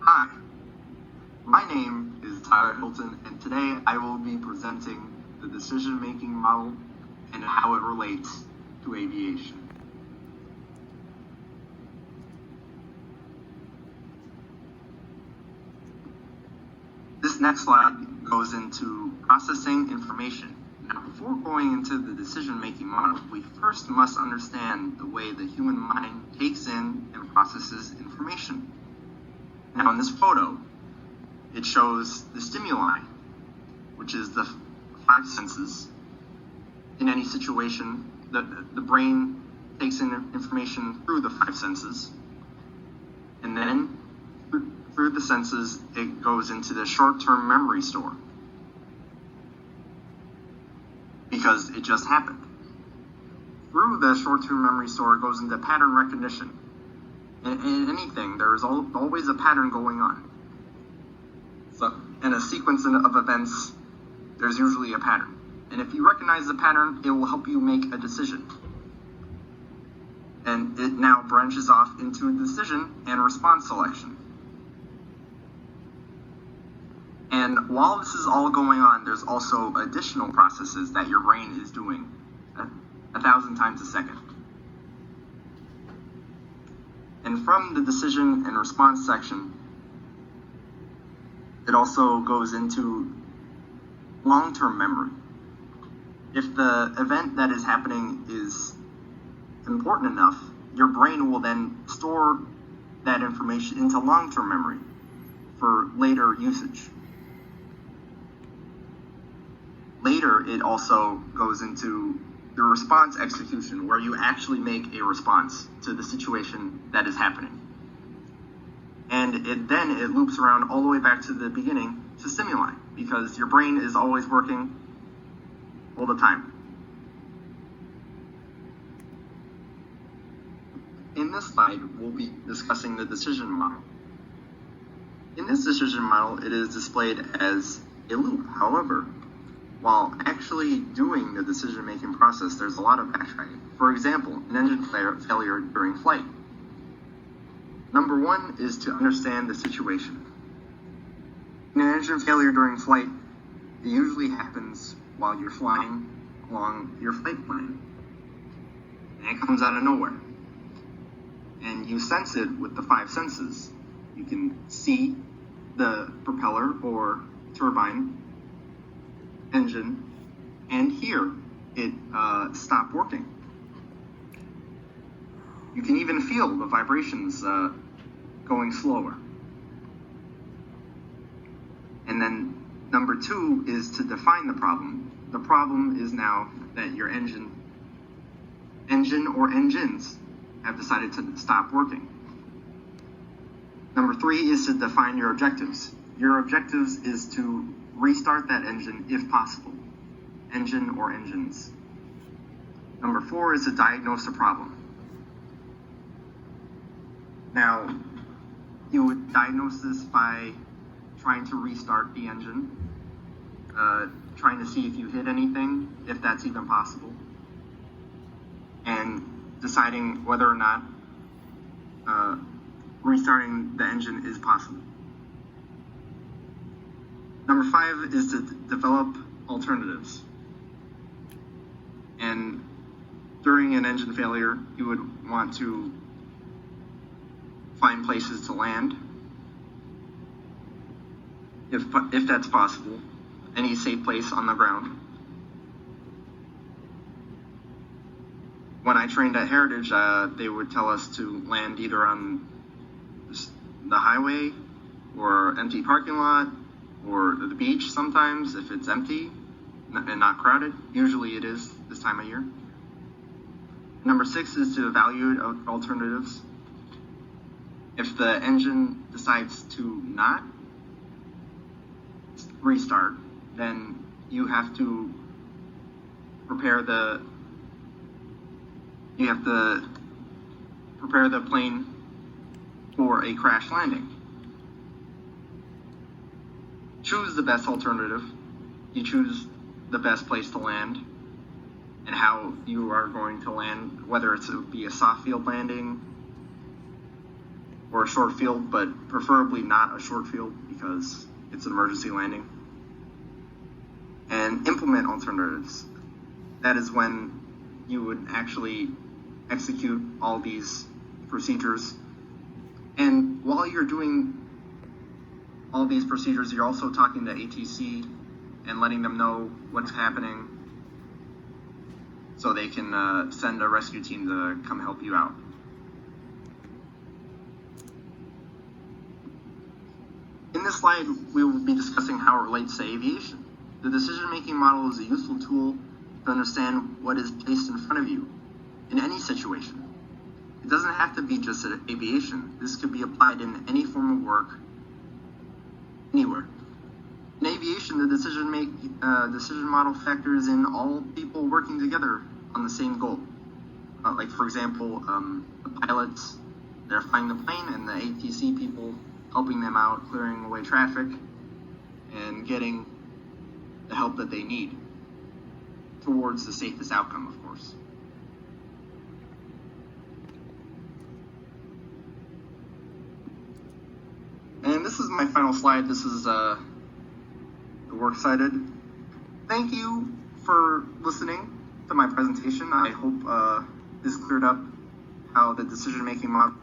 Hi, my name is Tyler Hilton, and today I will be presenting the decision-making model and how it relates to aviation. This next slide goes into processing information. Now, before going into the decision-making model, we first must understand the way the human mind takes in and processes information. Now, in this photo, it shows the stimuli, which is the five senses. In any situation, the brain takes in information through the five senses, and then through the senses, it goes into the short-term memory store, because it just happened. Through the short-term memory store, it goes into pattern recognition. In anything, there is always a pattern going on. So, in a sequence of events, there's usually a pattern. And if you recognize the pattern, it will help you make a decision. And it now branches off into a decision and response selection. And while this is all going on, there's also additional processes that your brain is doing 1,000 times a second. And from the decision and response section, it also goes into long-term memory. If the event that is happening is important enough, your brain will then store that information into long-term memory for later usage. Later, it also goes into the response execution, where you actually make a response to the situation that is happening. And then it loops around all the way back to the beginning to stimuli, because your brain is always working all the time. In this slide, we'll be discussing the decision model. In this decision model, it is displayed as a loop. However, while actually doing the decision-making process, there's a lot of backtracking. For example, an engine failure during flight. Number one is to understand the situation. In an engine failure during flight, it usually happens while you're flying along your flight plan. And it comes out of nowhere. And you sense it with the five senses. You can see the propeller or turbine, engine, and hear it stop working. You can even feel the vibrations going slower. And then number two is to define the problem. The problem is now that your engine or engines have decided to stop working. Number three is to define your objectives. Your objectives is to restart that engine if possible, engine or engines. Number four is to diagnose the problem. Now, you would diagnose this by trying to restart the engine, trying to see if you hit anything, if that's even possible, and deciding whether or not restarting the engine is possible. Number five is to develop alternatives. And during an engine failure, you would want to find places to land, if that's possible, any safe place on the ground. When I trained at Heritage, they would tell us to land either on the highway or empty parking lot, or the beach sometimes if it's empty and not crowded. Usually it is this time of year. Number six is to evaluate alternatives. If the engine decides to not restart, then you have to prepare the plane for a crash landing. Choose the best alternative. You choose the best place to land and how you are going to land, whether it would be a soft field landing or a short field, but preferably not a short field because it's an emergency landing. And implement alternatives. That is when you would actually execute all these procedures. And while you're doing all these procedures, you're also talking to ATC and letting them know what's happening so they can send a rescue team to come help you out. In this slide, we will be discussing how it relates to aviation. The decision-making model is a useful tool to understand what is placed in front of you in any situation. It doesn't have to be just aviation. This could be applied in any form of work, anywhere. In aviation, the decision model factors in all people working together on the same goal. Like, for example, the pilots, they're flying the plane, and the ATC people helping them out, clearing away traffic, and getting the help that they need towards the safest outcome, of course. And this is my final slide. This is the works cited. Thank you for listening to my presentation. I hope this cleared up how the decision-making model